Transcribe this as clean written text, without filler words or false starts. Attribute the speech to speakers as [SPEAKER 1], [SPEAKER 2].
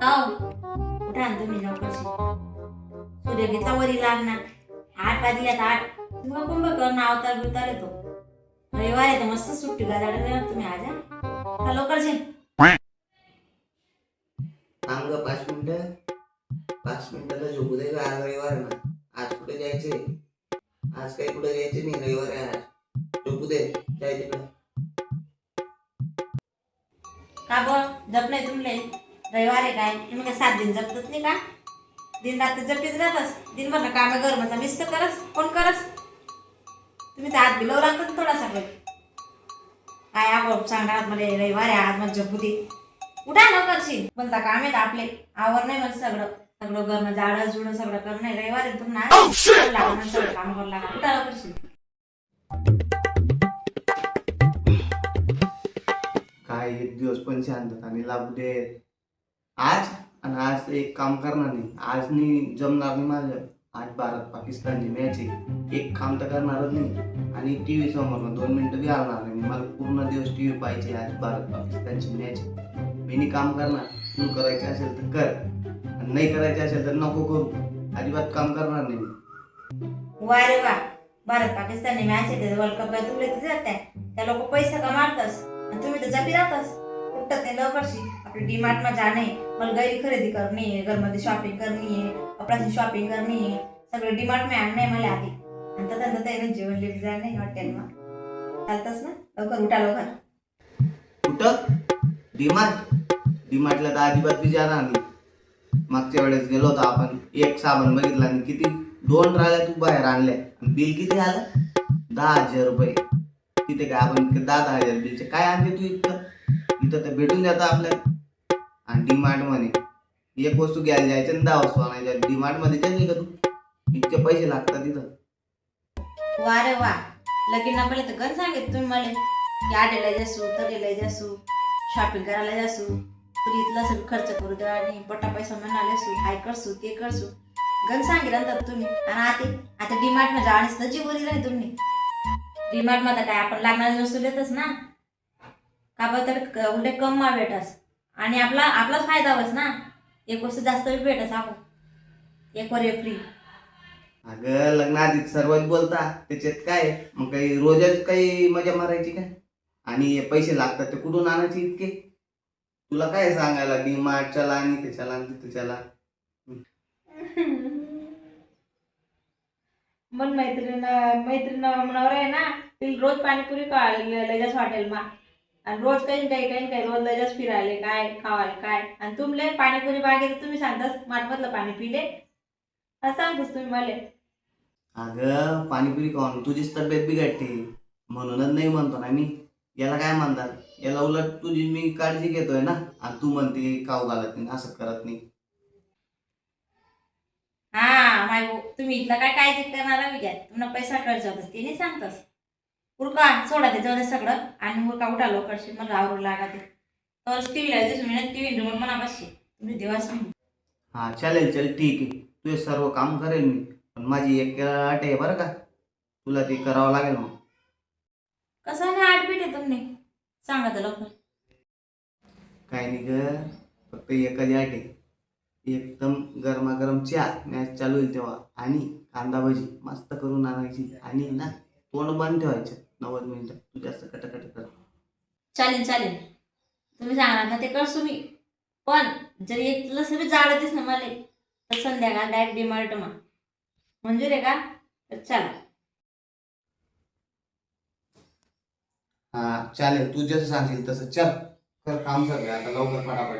[SPEAKER 1] आओ उठा ना तुम्ही लवकरशी. सूर्य घेतला वरी लागणार. 8 वाजले आता 8. मग कुंभ करणं अवतार बिवतार येतो. रविवार आहे तर मस्त सुट्टी घालवणार तुम्ही आज हा. उठा लवकरशी.
[SPEAKER 2] थांब ग 5 मिनिटं. 5 मिनिटाला झोपू दे ग. आज रविवार आहे ना. आज कुठे जायचे? आज काही कुठे जायचे नाही. रविवार आहे आज. झोपू दे. जाय तिकडे.
[SPEAKER 1] का ब जप नाही तुमले? रविवार आहे काय तुम्ही काय 7 दिन जपतच नाही का? दिन रात्र जपीत राहतस. दिनभर काम घर म्हणजे मिस तर करस. कोण करस? तुम्ही तर हात बिलव लागतात थोडासा वेळ. काय आपण सांगणार मला रविवार आहे आज मला झोपू दे. उठा लवकरशी. बोलता काम आहेत आपले. आवर नाही मला सगळं सगळं करणं झाडं झुडं सगळं करणं नाही. रविवार आहे तुम्हाला सगळं काम करावं लागणार. उठा लवकरशी.
[SPEAKER 2] काय एक दिवस पण शांतताने लागू दे. आज आणि आज एक काम करणार नाही. आज नाही जमणार नाही माझं. आज भारत पाकिस्तानची मॅच आहे. एक काम तर करणारच नाही. आणि टीव्ही समोर 2 मिनिटं बी हलणार नाही. मला पूर्ण दिवस टीव्ही पाहिजे. आज भारत पाकिस्तानची मॅच आहे. मी नाही काम करणार. तू करायचे असेल तर कर आणि नाही करायचे असेल तर नको करू. अजिबात काम करणार नाही मी.
[SPEAKER 1] वा रे वा. भारत पाकिस्तानने मॅच आहे वर्ल्ड कप तुला तिथे जाते. त्या लोक पैसे कमावतस आणि तुम्ही तर जपी राहतस. उठत नाही लवकरशी. आपली डीमार्ट मध्ये जाणे मला गैरी खरेदी करणी आहे. घरमध्ये शॉपिंग करणी आहे. कपड्याची शॉपिंग करणी आहे. सगळं डीमार्ट मध्ये आणणं मला आधी. आणि त्यानंतर जेवण लिप जाणे हॉटेलमा चालतच ना. लवकर उठा लवकर.
[SPEAKER 2] कुठं? डीमार्टला तर अजिबात बी जाणार नाही. मागच्या वेळेस गेलो होतो आपण. एक साबण बघितला आणि किती 2 राहिल्या तू बाहेर आणल्या. बिल किती आलं? 10,000 रुपये. तिथे काय आपण 10,000 बिलचे काय आणते तू इतकं? इथं तर भेटून जातं आपल्याला. आणि डीमार्ट मध्ये एक वस्तू घ्यायला जायचं आणि 10 वस्तू आणायच्या. डीमार्ट मध्ये जाईल का तू? इतके पैसे लागतात तिथं.
[SPEAKER 1] वा रे वा. लगीन ना पहिले तर गण सांगित तुम्ही मला की आडेला जासू तडेला जासू शॉपिंग करायला जासू तुला इथला सगळं खर्च करू द्या आणि पट्टा पैसा म्हणाले असू हाय करसू ते करसू गण सांगितलं तुम्ही. आणि आता डीमार्ट मध्ये जाण्यास जी बोली नाही तुम्ही. डीमार्ट मध्ये काय आपण लागणारी वस्तू देतच ना. का बरं तर उलटे कम मा भेटस आणि आपलाच फायदा होस ना. एक वस्तू जास्त बी भेटस आपण एक वर एक फ्री.
[SPEAKER 2] अगं लग्नाआधी सर्वच बोलता त्याच्यात काय. मग काही रोजच काही मजा मारायची काय? आणि पैसे लागतात ते कुठून आणायचे इतके? तुला काय सांगायला डीमार्ट चला आणि ते चला आणि तिथे चला.
[SPEAKER 1] मग मैत्रीण नवरा आहे ना ती रोज पाणीपुरी लजाच हॉटेलमा आणि रोज काही रोज लजाच फिरायले काय खावाले काय. आणि तुमले पाणीपुरी बागेत तुम्ही सांगतास माठमधलं पाणी पिले असं सांगतोस तुम्ही मला.
[SPEAKER 2] अगं पाणीपुरी खाऊन तुझीच तब्येत बिघडते म्हणूनच नाही म्हणतो ना मी. याला काय म्हणतात? याला उलट तुझी मी काळजी घेतोय ना. आणि तू म्हणते खाऊ घालत नाही असं करत नाही.
[SPEAKER 1] हा माय तुम्ही इथलं काय काळजी करणार मी घ्या. तुम्हाला पैसा खर्च होतस ते नाही सांगतस. उरका सोडा ते जाऊ दे सगळं आणि उरका उठा लवकर मग आवरू लागा ते. तर टीव्हीला दिसून मी टीव्ही रिमोट म्हणा बसशी तुम्ही दिवस नाही.
[SPEAKER 2] हा चालेल चल ठीक आहे. तुझे सर्व काम करेल मी. पण माझी एक अट आहे बरं का. तुला ते करावं लागेल मग.
[SPEAKER 1] कसं नाही 8 बीट आहे तुम्ही सांगा तर लवकर.
[SPEAKER 2] काय नाही ग. फक्त एखादी अट आहे. एकदम गरमागरम चहा मॅच चालू होईल तेव्हा आणि कांदा भजी मस्त करून आणायची आणि ना तोंड बंद ठेवायचं 90 मिनिटं. तू जास्त कटकट कर.
[SPEAKER 1] चालेल तुम्ही सांगणार ना ते करसू मी. पण जर एक सगळं जाळं दिस ना मला तर संध्याकाळ डायरेक्ट डीमार्ट मा मंजूर आहे का? तर चला.
[SPEAKER 2] हा चालेल. तू जसं सांगशील तसं चल कर काम सगळं आता लवकर पटापट.